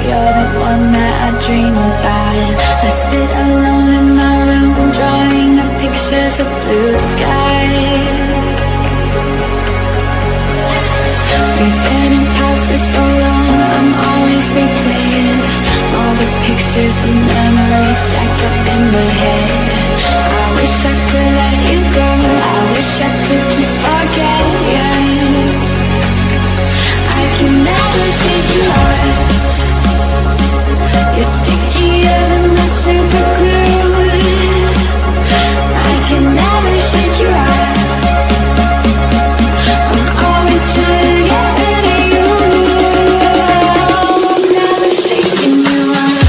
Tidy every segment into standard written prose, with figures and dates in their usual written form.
you're the one that I dream about. I sit alone in my room, drawing up pictures of blue skies. We've been apart for so long, I'm always replaying all the pictures and memories stacked up in my head. I wish I could let you go, I wish I could just forget you. I can never shake you off. You're stickier than my super glue. I can never shake you off. I'm always trying to get rid of you. I'm never shaking you off.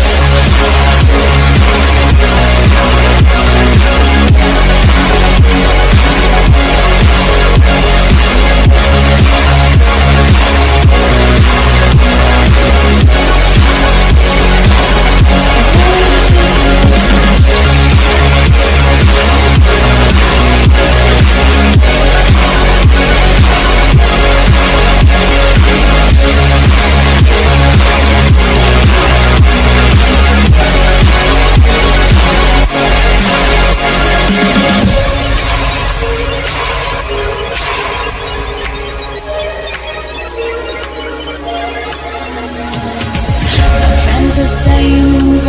Friends are saying move